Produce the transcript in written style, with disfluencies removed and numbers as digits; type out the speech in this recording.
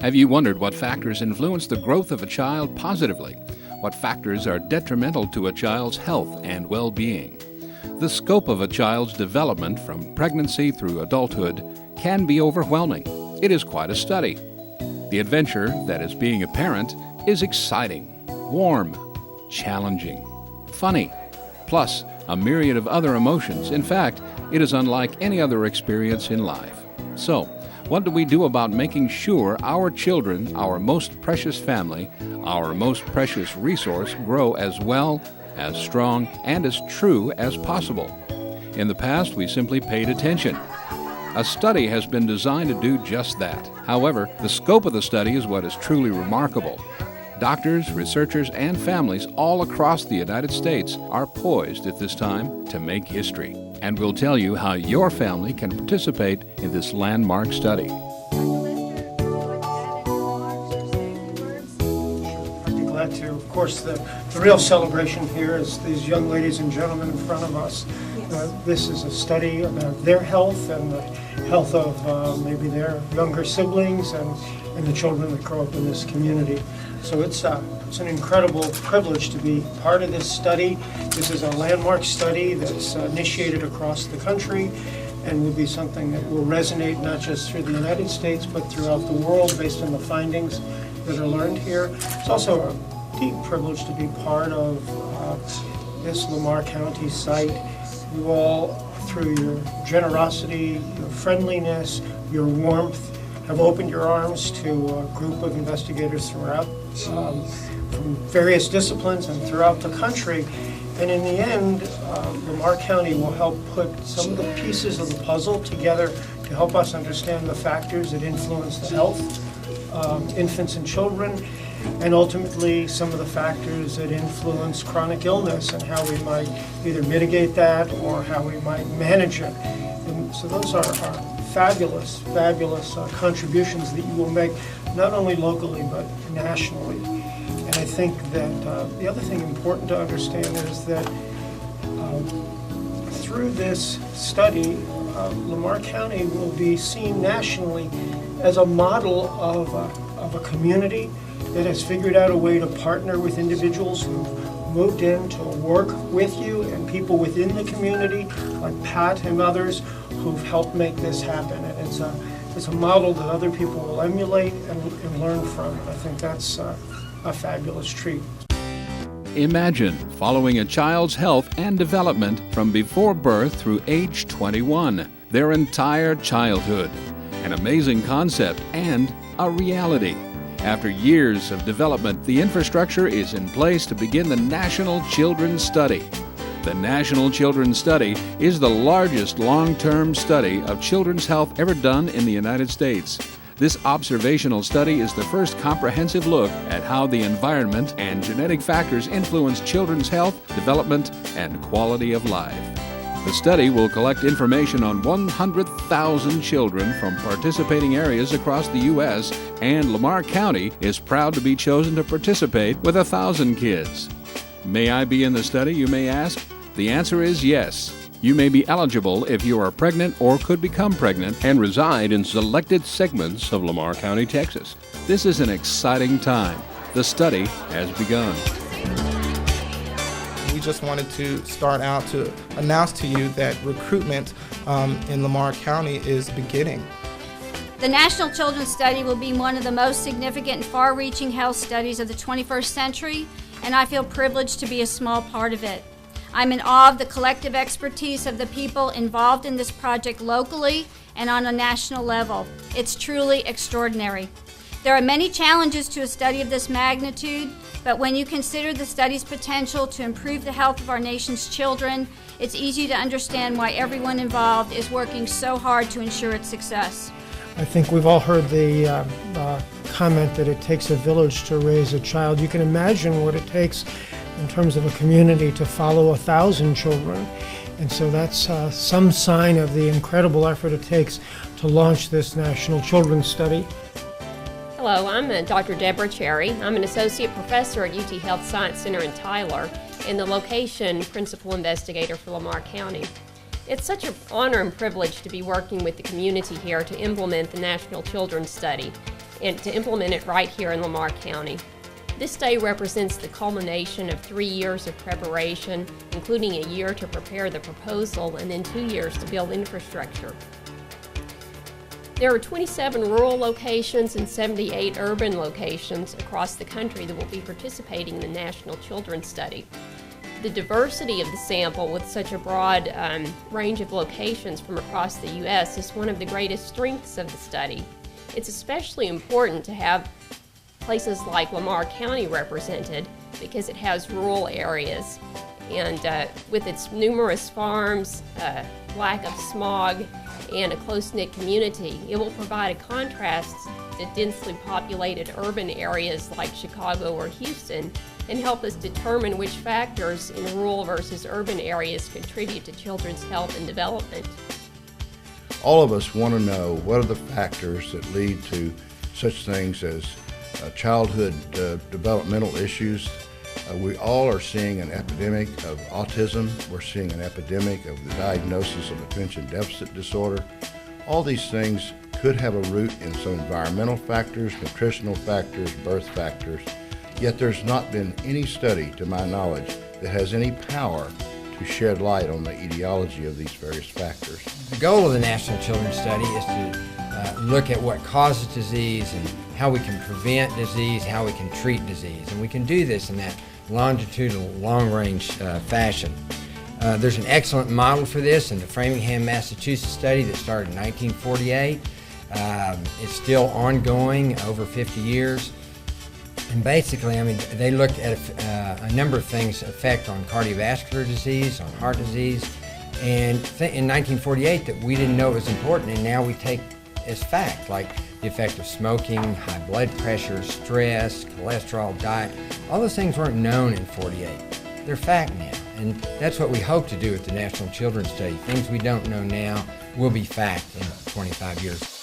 Have you wondered what factors influence the growth of a child positively? What factors are detrimental to a child's health and well-being? The scope of a child's development from pregnancy through adulthood can be overwhelming. It is quite a study. The adventure that is being a parent is exciting, warm, challenging, funny, plus a myriad of other emotions. In fact, it is unlike any other experience in life. So, what do we do about making sure our children, our most precious family, our most precious resource, grow as well, as strong, and as true as possible? In the past, we simply paid attention. A study has been designed to do just that. However, the scope of the study is what is truly remarkable. Doctors, researchers, and families all across the United States are poised at this time to make history. And we'll tell you how your family can participate in this landmark study. I'd be glad to. Of course, the real celebration here is these young ladies and gentlemen in front of us. This is a study about their health and the health of maybe their younger siblings and the children that grow up in this community. So it's an incredible privilege to be part of this study. This is a landmark study that's initiated across the country and will be something that will resonate not just through the United States but throughout the world based on the findings that are learned here. It's also a deep privilege to be part of this Lamar County site. You all, through your generosity, your friendliness, your warmth, have opened your arms to a group of investigators throughout, from various disciplines and throughout the country. And in the end, Lamar County will help put some of the pieces of the puzzle together to help us understand the factors that influence the health of infants and children, and ultimately some of the factors that influence chronic illness and how we might either mitigate that or how we might manage it. And so those are fabulous contributions that you will make, not only locally but nationally. And I think that the other thing important to understand is that through this study, Lamar County will be seen nationally as a model of a community that has figured out a way to partner with individuals who've moved in to work with you and people within the community like Pat and others who've helped make this happen. And it's a model that other people will emulate and learn from. And I think that's a fabulous treat. Imagine following a child's health and development from before birth through age 21, their entire childhood. An amazing concept and a reality. After years of development, the infrastructure is in place to begin the National Children's Study. The National Children's Study is the largest long-term study of children's health ever done in the United States. This observational study is the first comprehensive look at how the environment and genetic factors influence children's health, development, and quality of life. The study will collect information on 100,000 children from participating areas across the U.S., and Lamar County is proud to be chosen to participate with 1,000 kids. May I be in the study, you may ask? The answer is yes. You may be eligible if you are pregnant or could become pregnant and reside in selected segments of Lamar County, Texas. This is an exciting time. The study has begun. We just wanted to start out to announce to you that recruitment in Lamar County is beginning. The National Children's Study will be one of the most significant and far-reaching health studies of the 21st century, and I feel privileged to be a small part of it. I'm in awe of the collective expertise of the people involved in this project locally and on a national level. It's truly extraordinary. There are many challenges to a study of this magnitude, but when you consider the study's potential to improve the health of our nation's children, it's easy to understand why everyone involved is working so hard to ensure its success. I think we've all heard the comment that it takes a village to raise a child. You can imagine what it takes in terms of a community to follow 1,000 children. And so that's some sign of the incredible effort it takes to launch this National Children's Study. Hello, I'm Dr. Deborah Cherry. I'm an associate professor at UT Health Science Center in Tyler and the location principal investigator for Lamar County. It's such an honor and privilege to be working with the community here to implement the National Children's Study. and to implement it right here in Lamar County. This study represents the culmination of 3 years of preparation, including a year to prepare the proposal and then 2 years to build infrastructure. There are 27 rural locations and 78 urban locations across the country that will be participating in the National Children's Study. The diversity of the sample with such a broad range of locations from across the U.S. is one of the greatest strengths of the study. It's especially important to have places like Lamar County represented because it has rural areas, and with its numerous farms, lack of smog, and a close-knit community, it will provide a contrast to densely populated urban areas like Chicago or Houston and help us determine which factors in rural versus urban areas contribute to children's health and development. All of us want to know what are the factors that lead to such things as childhood developmental issues. We all are seeing an epidemic of autism. We're seeing an epidemic of the diagnosis of attention deficit disorder. All these things could have a root in some environmental factors, nutritional factors, birth factors, yet there's not been any study, to my knowledge, that has any power to shed light on the etiology of these various factors. The goal of the National Children's Study is to look at what causes disease and how we can prevent disease, how we can treat disease. And we can do this in that longitudinal, long-range fashion. There's an excellent model for this in the Framingham, Massachusetts study that started in 1948. It's still ongoing, over 50 years. And basically, I mean, they looked at a number of things effect on cardiovascular disease, on heart disease, and in 1948 that we didn't know it was important, and now we take as fact, like the effect of smoking, high blood pressure, stress, cholesterol, diet. All those things weren't known in 48. They're fact now, and that's what we hope to do with the National Children's Study. Things we don't know now will be fact in 25 years.